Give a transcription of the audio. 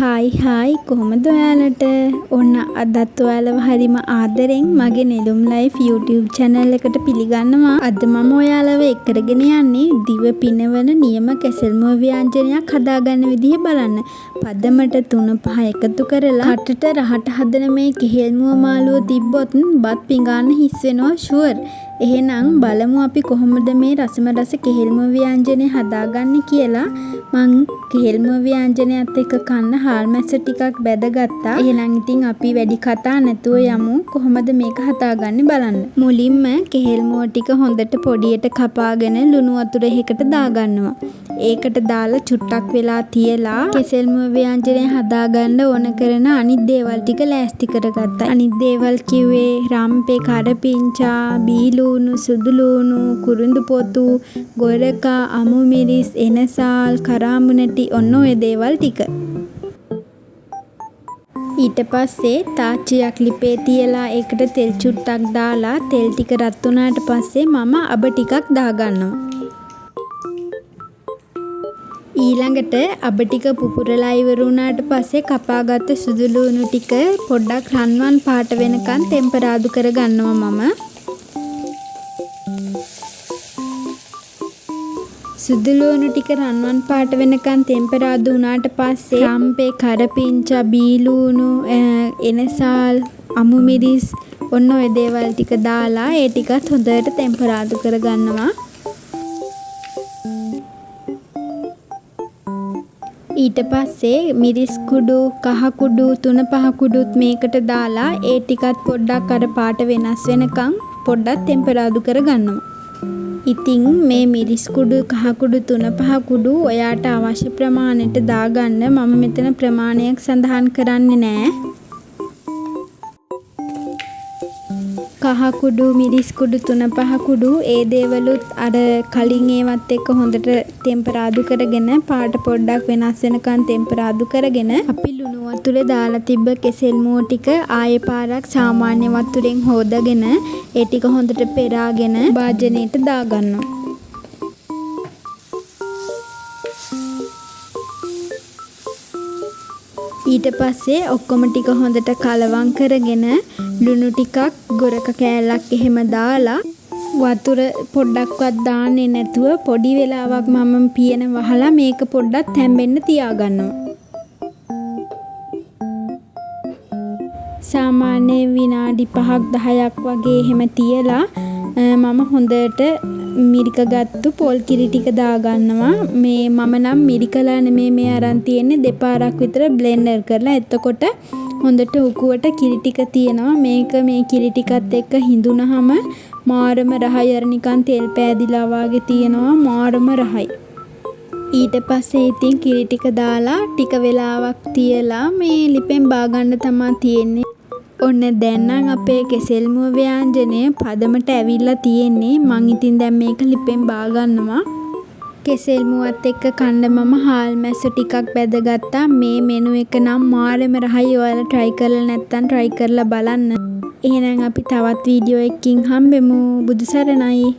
Hi කොහොමද ඔයාලට? ඔන්න අදත් ඔයාලව හරිම ආදරෙන් මගේ නෙළුම් ලයිෆ් YouTube channel එකට පිළිගන්නවා. අද මම ඔයාලව එක්කරගෙන යන්නේ දිව පිනවන නියම කැසල්මුව ව්‍යංජනයක් හදාගන්න විදිහ බලන්න. පදමට 3-5 එකතු කරලා කටට රහට හදන මේ කෙහෙල්මුව මාළුව තිබ්බොත් බත් පිඟාන්න හිස් වෙනවා ෂුවර්. එහෙනම් බලමු අපි කොහොමද මේ රසම රස කෙහෙල්මුව ව්‍යංජනය හදාගන්නේ කියලා. මං කෙහෙල්මුව ව්‍යංජනයත් එක්ක කන්න හාල් මැස්ස ටිකක් බැදගත්තා. එහෙනම් ඉතින් අපි වැඩි කතා නැතුව යමු කොහොමද මේක හදාගන්නේ බලන්න. මුලින්ම කෙහෙල්මුව ටික හොඳට පොඩියට කපාගෙන ලුණු වතුර එකකට දාගන්නවා. ඒකට දාලා චුට්ටක් වෙලා තියලා කෙසෙල්මුව ව්‍යංජනය හදාගන්න ඕන කරන අනිත් දේවල් ටික ලෑස්ති කරගත්තා. අනිත් දේවල් කිව්වේ රම්පේ, කරපිංචා, බීලුණු, සුදුලුණු, කුරුඳු පොතු, ගොරකා, අමු මිරිස්, එනසාල්, කරාඹු නැටි ඔන්න ඔය දේවල් ටික. ඊට පස්සේ තාච්චියක් ලිපේ තියලා ඒකට තෙල් චුට්ටක් දාලා තෙල් ටික රත් වුණාට පස්සේ මම අබ ටිකක් දාගන්නවා. ඊළඟට අබ ටික පුපුරලා ඉවර වුණාට පස්සේ කපාගත්ත සුදුලුණු ටික පොඩ්ඩක් රන්වන් පාට වෙනකන් ටෙම්පරාදු කරගන්නවා මම. සුදුලුණු ටික රන්වන් පාට වෙනකන් ටෙම්පරාදු වුණාට පස්සේ රම්පේ, කරපිංචා, බීලුණු, එනසාල්, අමු මිරිස් ඔන්න ඔය දේවල් ටික දාලා ඒ ටිකත් හොඳට ටෙම්පරාදු කරගන්නවා. ඊට පස්සේ මිරිස් කුඩු, කහ කුඩු, 3-5 කුඩුත් මේකට දාලා ඒ ටිකත් පොඩ්ඩක් අර පාට වෙනස් වෙනකන් පොඩ්ඩක් ටෙම්පරාදු කරගන්නවා. ඉතින් මේ මිරිස් කුඩු, කහ කුඩු, 3-5 කුඩු ඔයාට අවශ්‍ය ප්‍රමාණයට දාගන්න. මම මෙතන ප්‍රමාණයක් සඳහන් කරන්නේ නැහැ. කහ කුඩු, මිරිස් කුඩු, 3-5 කුඩු ඒ දේවලුත් අර කලින් ඒවත් එක්ක හොඳට ටෙම්පරාදු කරගෙන පාට පොඩ්ඩක් වෙනස් වෙනකන් ටෙම්පරාදු කරගෙන අපි ලුණු වතුරේ දාලා තිබ්බ කෙසෙල්මුව ටික ආයේ පාරක් සාමාන්‍ය වතුරෙන් හොදගෙන ඒ ටික හොඳට පෙරාගෙන භාජනයට දාගන්නවා. ඊට පස්සේ ඔක්කොම ටික හොඳට කලවම් කරගෙන ලුණු ටිකක්, ගොරක කෑල්ලක් එහෙම දාලා වතුර පොඩ්ඩක්වත් දාන්නේ නැතුව පොඩි වෙලාවක් මම පියන වහලා මේක පොඩ්ඩක් තැම්බෙන්න තියාගන්නවා. සාමාන්‍ය විනාඩි 5-10ක් වගේ එහෙම තියලා මම හොඳට මිරිකගත්තු පොල් කිරි ටික දාගන්නවා. මේ මම නම් මිරිකලා නෙමෙයි මේ අරන් තියෙන්නේ, දෙපාරක් විතර බ්ලෙන්ඩර් කරලා. එතකොට හොඳට උකුවට කිරි ටික තියෙනවා. මේක මේ කිරි ටිකත් එක්ක හිඳුනහම මාරම රහයි, අර නිකන් තෙල් පෑදිලා වගේ තියෙනවා, මාරම රහයි. ඊට පස්සේ ඉතින් කිරි ටික දාලා ටික වෙලාවක් තියලා මේ ලිපෙන් බාගන්න තමයි තියෙන්නේ. ඔන්න දැන් නම් අපේ කෙසෙල්මුව ව්‍යංජනය පදමට ඇවිල්ලා තියෙන්නේ. මං ඉතින් දැන් මේක ලිපෙන් බාගන්නවා. කෙසෙල්මුවත් එක්ක කන්න මම හාල් මැස්ස ටිකක් බැදගත්තා. මේ මෙනු එක නම් මාරම රහයි. ඔයාලා try කරලා නැත්නම් try කරලා බලන්න. එහෙනම් අපි තවත් වීඩියෝ එකකින් හම්බෙමු. බුදු සරණයි.